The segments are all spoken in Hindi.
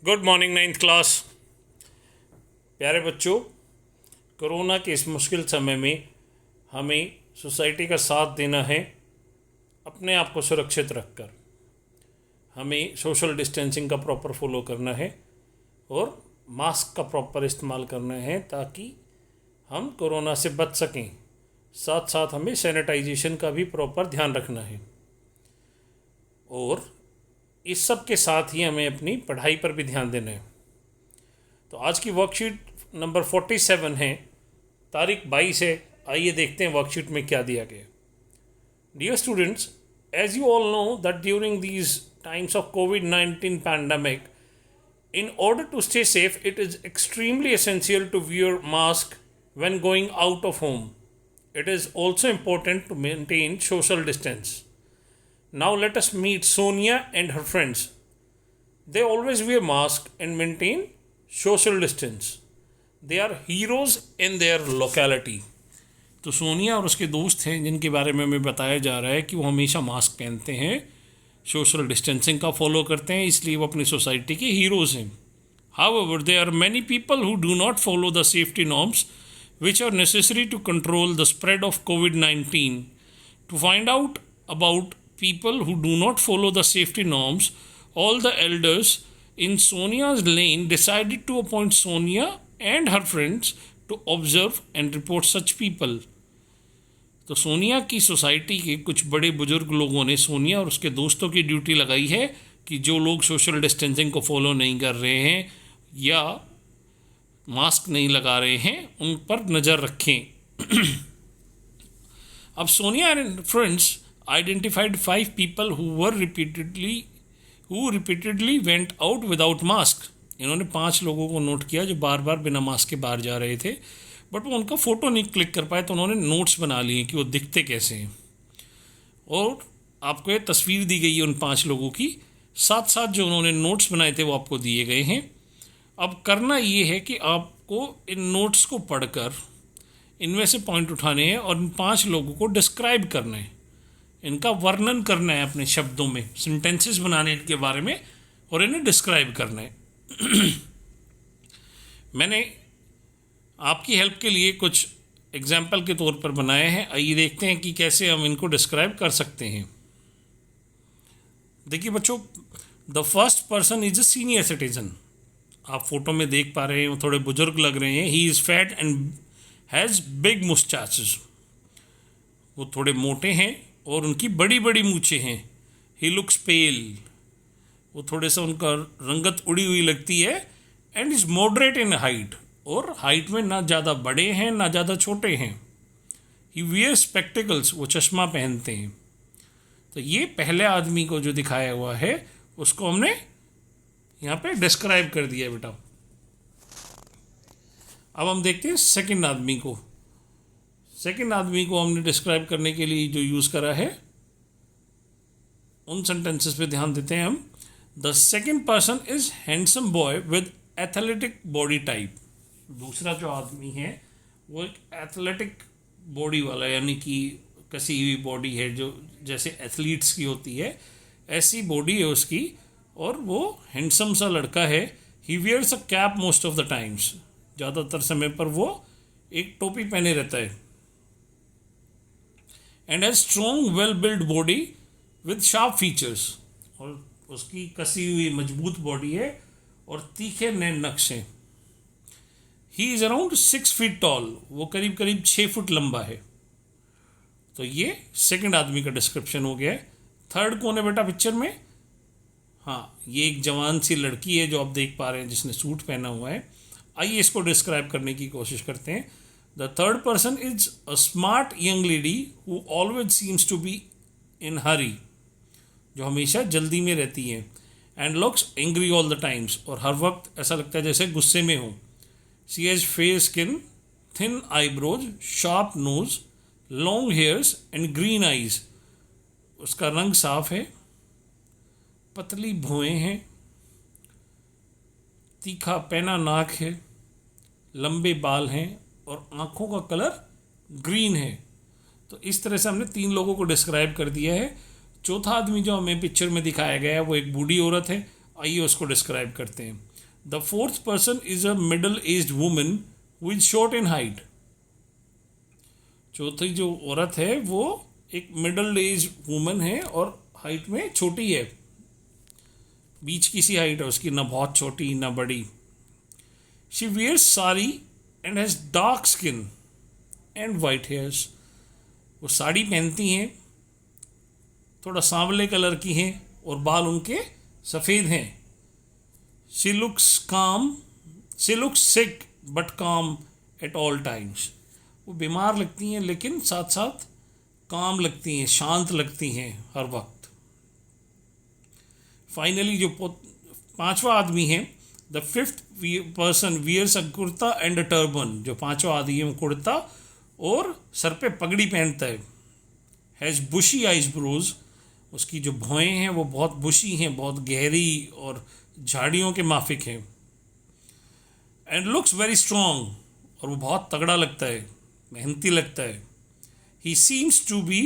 Good morning ninth class. प्यारे बच्चों, कोरोना के इस मुश्किल समय में हमें सोसाइटी का साथ देना है। अपने आप को सुरक्षित रखकर हमें सोशल डिस्टेंसिंग का प्रॉपर फॉलो करना है और मास्क का प्रॉपर इस्तेमाल करना है ताकि हम कोरोना से बच सकें। साथ साथ हमें सैनिटाइजेशन का भी प्रॉपर ध्यान रखना है और इस सब के साथ ही हमें अपनी पढ़ाई पर भी ध्यान देना है। तो आज की वर्कशीट नंबर 47 है, तारीख 22 है। आइए देखते हैं वर्कशीट में क्या दिया गया। Dear students, as you all know that during these times of कोविड-19 pandemic, in order to stay safe, it is extremely essential to wear mask when going out of home. It is also important to maintain social distance. Now let us meet Sonia and her friends. They always wear mask and maintain social distance. They are heroes in their locality. तो सोनिया और उसके दोस्त हैं जिनके बारे में हमें बताया जा रहा है कि वो हमेशा मास्क पहनते हैं, सोशल डिस्टेंसिंग का फॉलो करते हैं, इसलिए वो अपनी सोसाइटी के हीरोज़ हैं। However, there are many people who do not follow the safety norms which are necessary to control the spread of COVID-19. To find out about people who do not follow the safety norms, all the elders in Sonia's lane decided to appoint Sonia and her friends to observe and report such people. तो सोनिया की सोसाइटी के कुछ बड़े बुजुर्ग लोगों ने सोनिया और उसके दोस्तों की ड्यूटी लगाई है कि जो लोग सोशल डिस्टेंसिंग को फॉलो नहीं कर रहे हैं या मास्क नहीं लगा रहे हैं उन पर नज़र रखें। अब Sonia and friends identified 5 people who repeatedly went out without mask. इन्होंने 5 लोगों को नोट किया जो बार बार बिना मास्क के बाहर जा रहे थे, बट वो उनका फ़ोटो नहीं क्लिक कर पाए, तो उन्होंने नोट्स बना लिए कि वो दिखते कैसे हैं। और आपको ये तस्वीर दी गई है उन 5 लोगों की, साथ साथ जो उन्होंने नोट्स बनाए थे वो आपको दिए गए हैं। अब करना ये है कि आपको इन नोट्स को पढ़कर इनमें से पॉइंट उठाने हैं और इन 5 लोगों को डिस्क्राइब करना है, इनका वर्णन करना है अपने शब्दों में, सेंटेंसेस बनाने इनके बारे में और इन्हें डिस्क्राइब करना है। मैंने आपकी हेल्प के लिए कुछ एग्जाम्पल के तौर पर बनाए हैं। आइए देखते हैं कि कैसे हम इनको डिस्क्राइब कर सकते हैं। देखिए बच्चों, the first person is a senior citizen. आप फोटो में देख पा रहे हैं, वो थोड़े बुजुर्ग लग रहे हैं। He is fat and has big moustaches. वो थोड़े मोटे हैं और उनकी बड़ी बड़ी मूछें हैं। ही लुक्स पेल। वो थोड़े सा उनका रंगत उड़ी हुई लगती है। And is moderate in height, और हाइट में ना ज़्यादा बड़े हैं ना ज़्यादा छोटे हैं। ही वियर स्पेक्टिकल्स, वो चश्मा पहनते हैं। तो ये पहले आदमी को जो दिखाया हुआ है उसको हमने यहाँ पे डिस्क्राइब कर दिया है बेटा। अब हम देखते हैं सेकंड आदमी को। सेकंड आदमी को हमने डिस्क्राइब करने के लिए जो यूज़ करा है उन सेंटेंसेस पे ध्यान देते हैं हम। The second person is handsome boy with athletic body type. दूसरा जो आदमी है वो एक एथलेटिक बॉडी वाला, यानी कि कसी हुई बॉडी है जो जैसे एथलीट्स की होती है, ऐसी बॉडी है उसकी, और वो हैंडसम सा लड़का है। He wears a cap most of the times. ज़्यादातर समय पर वो एक टोपी पहने रहता है। And has strong well build body with sharp features. और उसकी कसी हुई मजबूत बॉडी है और तीखे नए नक्श हैं। He is around 6 feet tall. वो करीब करीब 6 फुट लंबा है। तो ये सेकंड आदमी का डिस्क्रिप्शन हो गया है। थर्ड कौन है बेटा पिक्चर में? हाँ, ये एक जवान सी लड़की है जो आप देख पा रहे हैं जिसने सूट पहना हुआ है। आइए इसको डिस्क्राइब करने की कोशिश करते हैं। The third person is a smart young lady who always seems to be in hurry. जो हमेशा जल्दी में रहती है। And looks angry all the times. और हर वक्त ऐसा लगता है जैसे गुस्से में हो। She has fair skin, thin eyebrows, sharp nose, long hairs and green eyes. उसका रंग साफ है, पतली भौहें हैं, तीखा पैना नाक है, लंबे बाल हैं और आँखों का कलर ग्रीन है। तो इस तरह से हमने 3 लोगों को डिस्क्राइब कर दिया है। चौथा आदमी जो हमें पिक्चर में दिखाया गया है वो एक बूढ़ी औरत है। आइए उसको डिस्क्राइब करते हैं। The fourth person is a middle aged woman who is short in height. चौथी जो औरत है वो एक मिडल एज वुमन है और हाइट में छोटी है, बीच की सी हाइट है उसकी, ना बहुत छोटी ना बड़ी। She wears sari and has dark skin and white hairs. वो साड़ी पहनती हैं, थोड़ा सांवले कलर की हैं और बाल उनके सफ़ेद हैं। शी लुक्स काम, शी लुक्स सिक बट काम एट ऑल टाइम्स। वो बीमार लगती हैं लेकिन साथ साथ काम लगती हैं, शांत लगती हैं हर वक्त। फाइनली जो पांचवा आदमी है, the fifth person wears a kurta and a turban. जो पांचवा आदमी है वो कुर्ता और सर पे पगड़ी पहनता है। Has bushy eyebrows. उसकी जो भौएं हैं वो बहुत बुशी हैं, बहुत गहरी और झाड़ियों के माफिक हैं। And looks very strong. और वो बहुत तगड़ा लगता है, मेहनती लगता है। He seems to be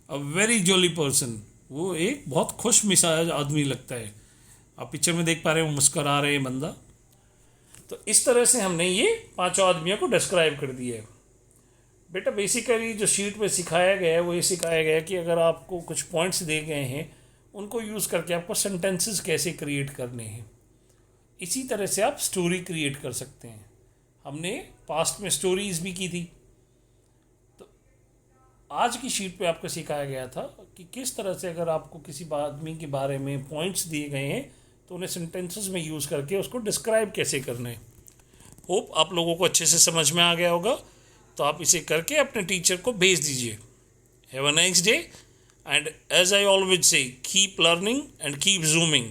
a very jolly person. वो एक बहुत खुश मिजाज आदमी लगता है। आप पिक्चर में देख पा रहे हैं वो मुस्कुरा रहे हैं बंदा। तो इस तरह से हमने ये पांचों आदमियों को डिस्क्राइब कर दिया है। बेटा बेसिकली जो शीट में सिखाया गया है वो ये सिखाया गया है कि अगर आपको कुछ पॉइंट्स दिए गए हैं उनको यूज़ करके आपको सेंटेंसेस कैसे क्रिएट करने हैं। इसी तरह से आप स्टोरी क्रिएट कर सकते हैं। हमने पास्ट में स्टोरीज भी की थी। तो आज की शीट पे आपको सिखाया गया था कि किस तरह से अगर आपको किसी आदमी के बारे में पॉइंट्स दिए गए हैं तो उन्हें सेंटेंसेस में यूज़ करके उसको डिस्क्राइब कैसे करना है। होप आप लोगों को अच्छे से समझ में आ गया होगा। तो आप इसे करके अपने टीचर को भेज दीजिए। Have a nice day and as I always say keep learning and keep zooming.